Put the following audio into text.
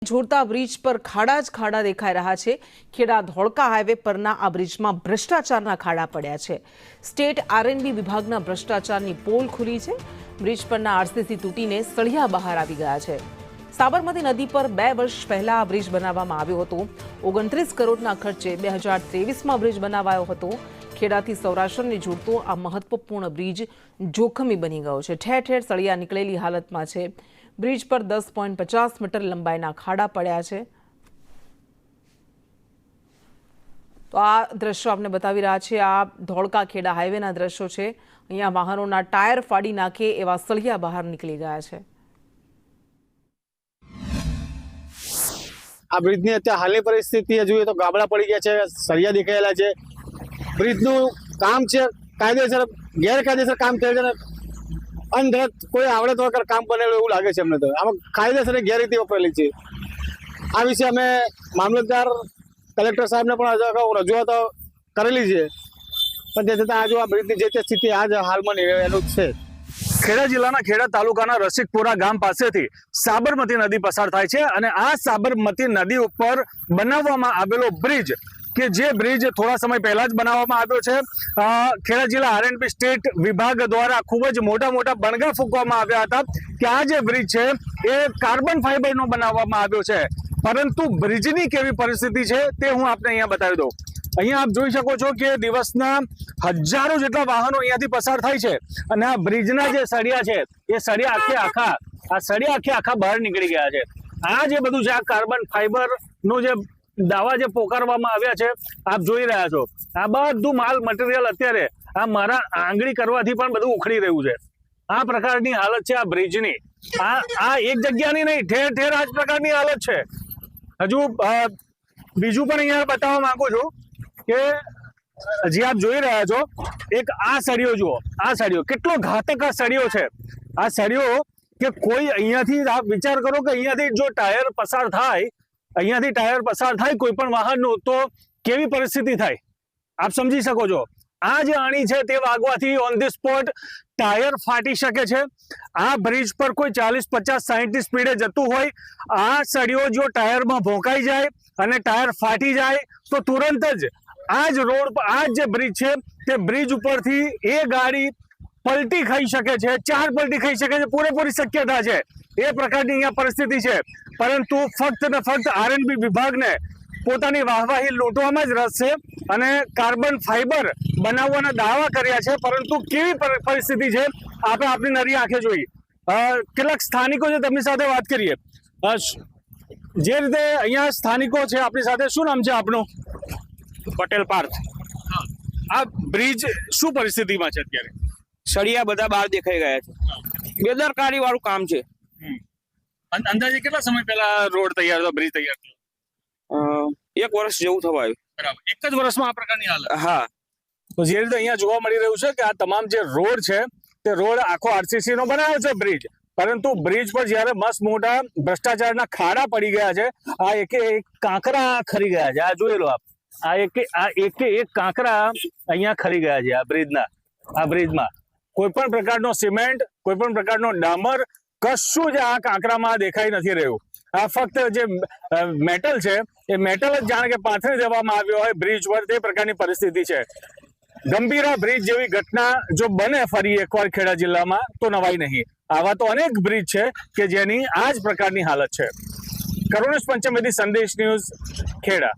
જોડતા બ્રિજ પર ખાડા જ ખાડા દેખાઈ રહ્યા છે। ખેડા ધોળકા હાઈવે પરના આ બ્રિજમાં ભ્રષ્ટાચારના ખાડા પડ્યા છે। સ્ટેટ આરએનબી વિભાગના ભ્રષ્ટાચારની પોલ ખુલી છે। બ્રિજ પરના આરસીસી તૂટીને સળિયા બહાર આવી ગયા છે। સાબરમતી નદી પર 2 વર્ષ પહેલા આ બ્રિજ બનાવવામાં આવ્યો હતો। 29 કરોડના ખર્ચે 2023માં બ્રિજ બનાવાયો હતો। ખેડાથી સૌરાષ્ટ્રને જોડતો આ મહત્વપૂર્ણ બ્રિજ જોખમી બની ગયો છે। ઠેર ઠેર સળિયા નીકળેલી હાલતમાં છે। બ્રિજ પર 10.50 મીટર લંબાઈના ખાડા પડ્યા છે। તો આ દ્રશ્યો આપને બતાવી રહ્યા છે। આ ધોળકા ખેડા હાઈવેના દ્રશ્યો છે। અહીંયા વાહનોના ટાયર ફાડી નાખે એવા સળિયા બહાર નીકળી ગયા છે। આ બ્રિજની અત્યારે હાલની પરિસ્થિતિ જોઈએ તો ગાબડા પડી ગયા છે, સળિયા દેખાયેલા છે। બ્રિજનું કામ છે કાયદેસર ગેરકાયદેસર કામ થયું છે ને અનધરત કોઈ આવડે તો કામ બનેલું એવું લાગે છે અમને। તો આમાં કાયદેસર ગેરરીતિ વપરાયેલી છે। આ વિશે અમે મામલતદાર કલેક્ટર સાહેબને પણ રજૂઆતો કરેલી છે, પણ તે છતાં આજે આ બ્રિજની જે તે સ્થિતિ આજ હાલમાં એનું જ છે। ખેડા જિલ્લાના ખેડા તાલુકાના રસિકપુરા ગામ પાસેથી સાબરમતી નદી પસાર થાય છે અને આ સાબરમતી નદી ઉપર બનાવવામાં આવેલો બ્રિજ કે જે બ્રિજ થોડા સમય પહેલા જ બનાવવામાં આવ્યો છે। ખેડા જિલ્લા આરએનબી સ્ટેટ વિભાગ દ્વારા ખૂબ જ મોટા બણગા ફૂંકવામાં આવ્યા હતા કે આ જે બ્રિજ છે એ કાર્બન ફાઈબરનો બનાવવામાં આવ્યો છે, પરંતુ બ્રિજની કેવી પરિસ્થિતિ છે તે હું આપને અહીંયા બતાવી દઉં। અહીંયા આપ જોઈ શકો છો કે દિવસના હજારો જેટલા વાહનો અહીંયાથી પસાર થાય છે અને આ બ્રિજના જે સળિયા છે એ સળિયા આખે આખા બહાર નીકળી ગયા છે। આ જે બધું છે આ કાર્બન ફાઈબરનું જે દાવા જે પોકારવામાં આવ્યા છે આપ જોઈ રહ્યા છો। આ બધું માલ મટીરિયલ અત્યારે આ મારા આંગળી કરવાથી પણ બધું ઉખડી રહ્યું છે। આ પ્રકારની હાલત છે આ બ્રિજની। આ એક જગ્યાની નહીં, ઠેર ઠેર આ જ પ્રકારની હાલત છે। હજુ બીજું પણ અહીંયા બતાવવા માંગુ છું કે જે આપ જોઈ રહ્યા છો એક આ સળિયો જુઓ, આ સળિયો કેટલો ઘાતક આ સળિયો છે। આ સળિયો કે કોઈ અહીંયાથી આપ વિચાર કરો કે અહીંયાથી જો ટાયર પસાર થાય કોઈ પણ વાહનનું તો કેવી પરિસ્થિતિ થાય આપ સમજી શકો છો। આ જે અણી છે તે વાગવાથી ઓન ધી સ્પોટ ટાયર ફાટી શકે છે। આ બ્રિજ પર કોઈ 40, 50, 60ની સ્પીડે જતું હોય, આ સળિયો જો ટાયરમાં ભોંકાઈ જાય અને ટાયર ફાટી જાય તો તુરંત જ આ જ રોડ પર આ જે બ્રિજ છે તે બ્રિજ ઉપરથી એ ગાડી પલટી ખાઈ શકે છે, 4 પલટી ખાઈ શકે છે, પૂરેપૂરી શક્યતા છે। એ પ્રકારની અહીંયા પરિસ્થિતિ છે, પરંતુ ફક્ત ને ફક્ત આરએનબી વિભાગને પોતાની વાહવાહી લૂંટવામાં જ રસ છે અને કાર્બન ફાઈબર બનાવવાના દાવા કર્યા છે, પરંતુ કેવી પરિસ્થિતિ છે આપણે આપણી નરી આંખે જોઈ। કેટલાક સ્થાનિકો છે તેમની સાથે વાત કરીએ। જે રીતે અહીંયા સ્થાનિકો છે આપણી સાથે, શું નામ છે આપનું? પટેલ પાર્થ। આ બ્રિજ શું પરિસ્થિતિમાં છે અત્યારે? સળિયા બધા બહાર દેખાઈ ગયા છે, બેદરકારી વાળું કામ છે। અંદાજે કેટલા સમય પહેલા રોડ તૈયાર થયો, બ્રિજ તૈયાર થયો? 1 વર્ષ જેવું થવા આવ્યું। બરાબર, એક જ વર્ષમાં આ પ્રકારની હાલત? હા। તો જે રીતે અહીંયા જોવા મળી રહ્યું છે કે આ તમામ જે રોડ છે તે રોડ આખો આરસીસી નો બનાવ્યો છે બ્રિજ, પરંતુ બ્રિજ પર જ્યારે મસ્ત મોટા ભ્રષ્ટાચારના ખાડા પડી ગયા છે। આ એક કાંકરા ખરી ગયા છે, આ જોઈ લો આપ, આ એક કાંકરા અહીંયા ખરી ગયા છે આ બ્રિજમાં। કોઈ પણ પ્રકારનો સિમેન્ટ, કોઈ પણ પ્રકારનો ડામર, કશું જ આ કાંકરામાં દેખાઈ નથી રહ્યું। આ ફક્ત જે મેટલ છે એ મેટલ જ જાણે કે પાથરી દેવામાં આવ્યો હોય બ્રિજ પર, તે પ્રકારની પરિસ્થિતિ છે। ગંભીરા બ્રિજ જેવી ઘટના જો બને ફરી એકવાર ખેડા જિલ્લામાં તો નવાઈ નહીં। આવા તો અનેક બ્રિજ છે કે જેની આ જ પ્રકારની હાલત છે। કરુણેશ પંચમેદી, સંદેશ ન્યૂઝ, ખેડા।